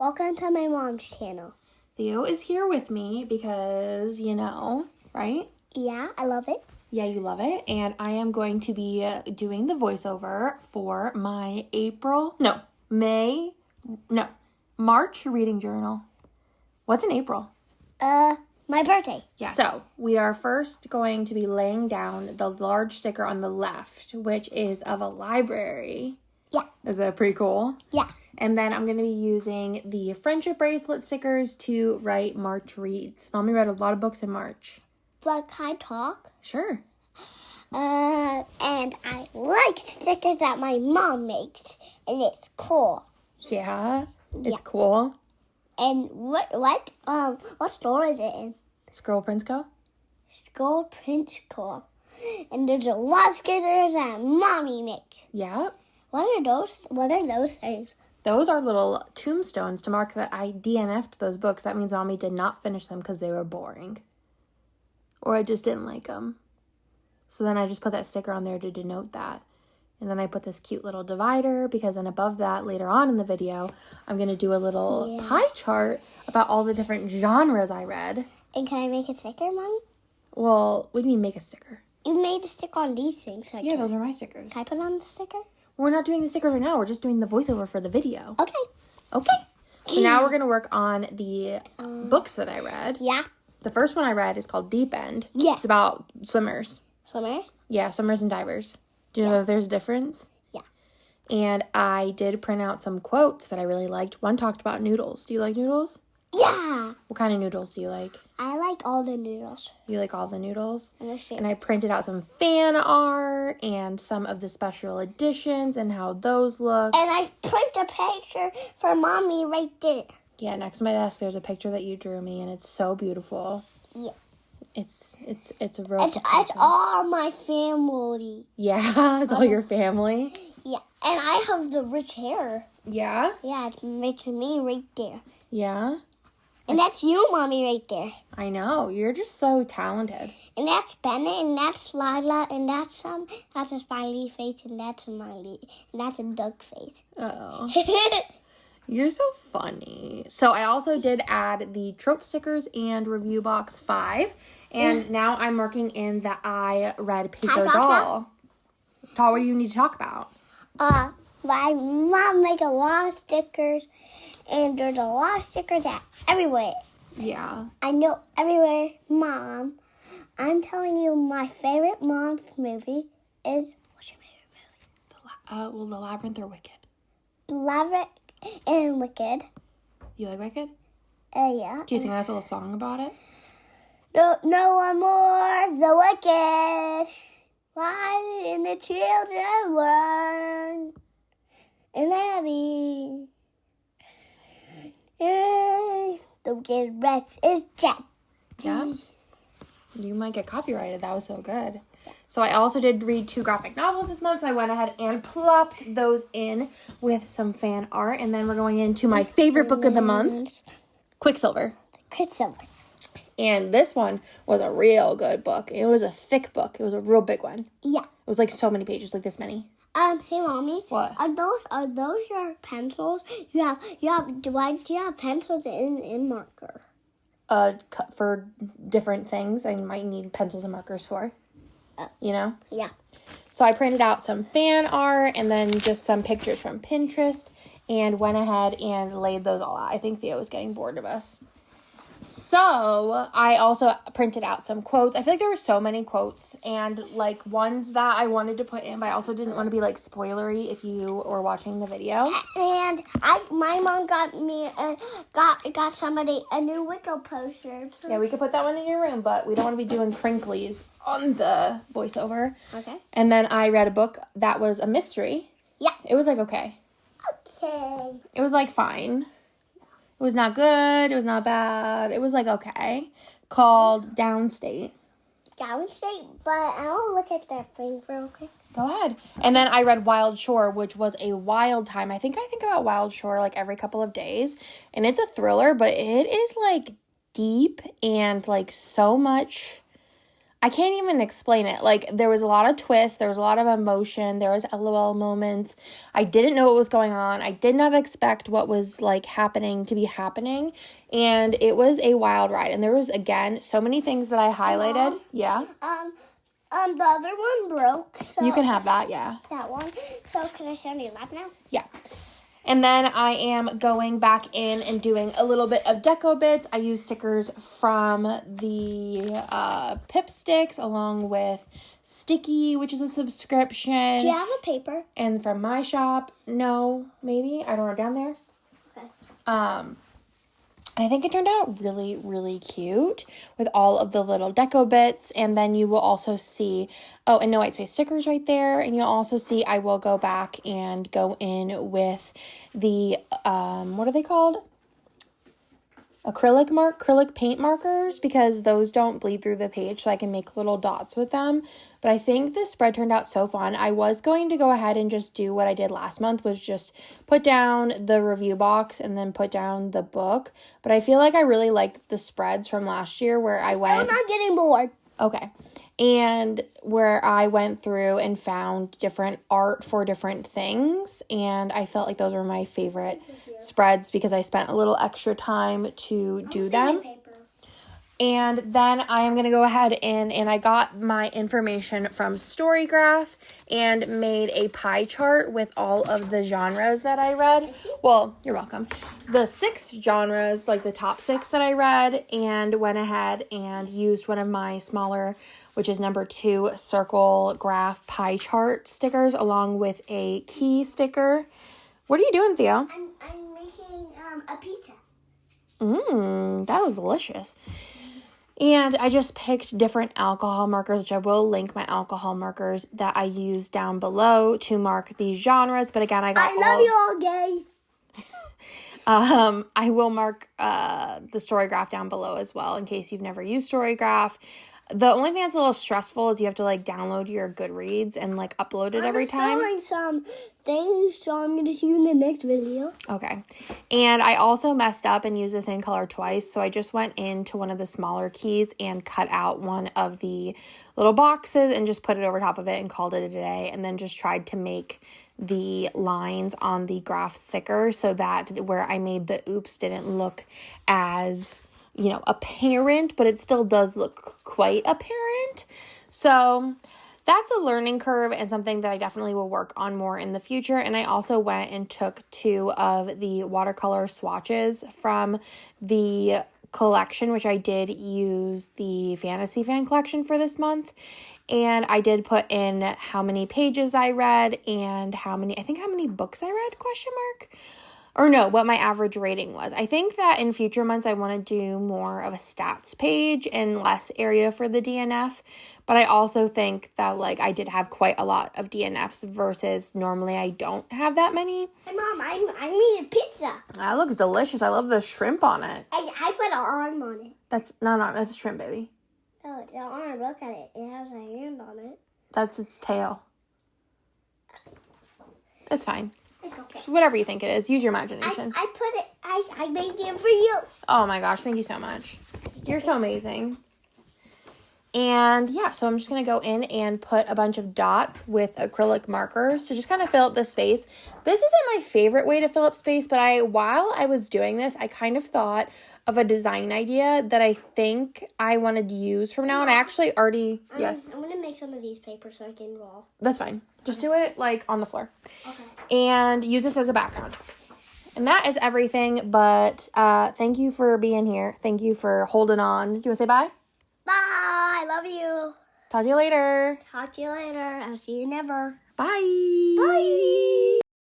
Welcome to my mom's channel. Theo is here with me because, right? Yeah, I love it. Yeah, you love it. And I am going to be doing the voiceover for my March reading journal. What's in April? My birthday. Yeah. So we are first going to be laying down the large sticker on the left, which is of a library. Yeah. Is that pretty cool? Yeah. And then I'm going to be using the friendship bracelet stickers to write March reads. Mommy read a lot of books in March. But can I talk? Sure. And I like stickers that my mom makes, and it's cool. Yeah, it's cool. And what store is it in? ScribblePrintsCo? ScribblePrintsCo. And there's a lot of stickers that Mommy makes. Yeah. What are those things? Those are little tombstones to mark that I DNF'd those books. That means Mommy did not finish them because they were boring. Or I just didn't like them. So then I just put that sticker on there to denote that. And then I put this cute little divider because then above that, later on in the video, I'm going to do a little pie chart about all the different genres I read. And can I make a sticker, Mommy? Well, what do you mean make a sticker? You made a sticker on these things. Yeah, those are my stickers. Can I put on the sticker? We're not doing the sticker right now. We're just doing the voiceover for the video. Okay. So now we're going to work on the books that I read. Yeah. The first one I read is called Deep End. Yeah. It's about swimmers. Swimmer? Yeah, swimmers and divers. Do you know that there's a difference? Yeah. And I did print out some quotes that I really liked. One talked about noodles. Do you like noodles? Yeah. What kind of noodles do you like? I like all the noodles. You like all the noodles? And I printed out some fan art and some of the special editions and how those look. And I print a picture for Mommy right there. Yeah, next to my desk there's a picture that you drew me and it's so beautiful. Yeah. It's a real It's all my family. Yeah, it's all your family. Yeah. And I have the rich hair. Yeah? Yeah, it's me right there. Yeah? And that's you, Mommy, right there. I know. You're just so talented. And that's Bennett, and that's Lila, and that's a smiley face, and that's a smiley, and that's a duck face. Uh-oh. You're so funny. So I also did add the trope stickers and review box 5. And now I'm working in the I Read Paper Doll. What do you need to talk about? My mom make a lot of stickers, and there's a lot of stickers everywhere. Yeah. I know everywhere. Mom, I'm telling you my favorite mom's movie is... What's your favorite movie? The Labyrinth or Wicked? Labyrinth and Wicked. You like Wicked? Yeah. Do you sing us a little song about it? No one more the wicked. Why in the children learn? And Abby. The wicked wretch is dead. Yeah. You might get copyrighted. That was so good. So I also did read 2 graphic novels this month. So I went ahead and plopped those in with some fan art. And then we're going into my favorite book of the month, Quicksilver. And this one was a real good book. It was a thick book. It was a real big one. Yeah. It was like so many pages, like this many. Hey, Mommy. What? Are those your pencils? Why do you have pencils in marker? For different things I might need pencils and markers for. Yeah. So I printed out some fan art and then just some pictures from Pinterest and went ahead and laid those all out. I think Theo was getting bored of us. So I also printed out some quotes. I feel like there were so many quotes and like ones that I wanted to put in, but I also didn't want to be like spoilery if you were watching the video. And my mom got me got somebody a new Wicca poster. Yeah, we could put that one in your room, but we don't want to be doing crinklies on the voiceover. Okay. And then I read a book that was a mystery. Yeah. It was like okay. Okay. It was like fine. It was not good. It was not bad. It was like okay. Called Downstate. Downstate, but I'll look at that thing real quick. Go ahead. And then I read Wild Shore, which was a wild time. I think about Wild Shore like every couple of days. And it's a thriller, but it is like deep and like so much I can't even explain it. Like, there was a lot of twists. There was a lot of emotion. There was LOL moments. I didn't know what was going on. I did not expect what was, like, happening to be happening. And it was a wild ride. And there was, again, so many things that I highlighted. Mom, Yeah? the other one broke, so... You can have that, yeah. That one. So, can I stay on your lap now? Yeah. And then I am going back in and doing a little bit of deco bits. I use stickers from the Pip Sticks along with Sticky, which is a subscription. Do you have a paper? And from my shop, no, maybe. I don't know, down there. Okay. And I think it turned out really, really cute with all of the little deco bits. And then you will also see, oh, and no white space stickers right there. And you'll also see I will go back and go in with the, what are they called? Acrylic paint markers, because those don't bleed through the page, so I can make little dots with them. But I think this spread turned out so fun. I was going to go ahead and just do what I did last month, was just put down the review box and then put down the book. But I feel like I really liked the spreads from last year where I went... I'm not getting bored. Okay. And where I went through and found different art for different things. And I felt like those were my favorite spreads because I spent a little extra time to do them. And then I am going to go ahead and I got my information from Storygraph and made a pie chart with all of the genres that I read. Well, you're welcome. The 6 genres, like the top 6 that I read, and went ahead and used one of my smaller, which is number 2, circle graph pie chart stickers along with a key sticker. What are you doing, Theo? I'm making a pizza. That looks delicious. And I just picked different alcohol markers, which I will link my alcohol markers that I use down below to mark these genres. But again, I love you all, guys. I will mark the Storygraph down below as well in case you've never used Storygraph. The only thing that's a little stressful is you have to, like, download your Goodreads and, like, upload it every time. I'm some things, so I'm going to see you in the next video. Okay. And I also messed up and used the same color twice, so I just went into one of the smaller keys and cut out one of the little boxes and just put it over top of it and called it a day, and then just tried to make the lines on the graph thicker so that where I made the oops didn't look as... apparent, but it still does look quite apparent. So that's a learning curve and something that I definitely will work on more in the future. And I also went and took 2 of the watercolor swatches from the collection, which I did use the Fantasy Fan collection for this month. And I did put in how many pages I read and how many books I read, ? Or no, what my average rating was. I think that in future months, I want to do more of a stats page and less area for the DNF. But I also think that, like, I did have quite a lot of DNFs versus normally I don't have that many. Hey, Mom, I made a pizza. That looks delicious. I love the shrimp on it. I put an arm on it. That's a shrimp, baby. Oh, it's an arm. Look at it. It has a hand on it. That's its tail. It's fine. It's okay. So whatever you think it is, use your imagination. I made it for you. Oh my gosh, thank you so much. You're so amazing. And yeah, so I'm just going to go in and put a bunch of dots with acrylic markers to just kind of fill up the space. This isn't my favorite way to fill up space, but while I was doing this, I kind of thought of a design idea that I think I wanted to use from now on. I actually already, yes. I'm going to make some of these papers so I can draw. That's fine. Just do it, like, on the floor. Okay. And use this as a background. And that is everything, but thank you for being here. Thank you for holding on. Do you want to say bye? Bye. I love you. Talk to you later. Talk to you later. I'll see you never. Bye. Bye.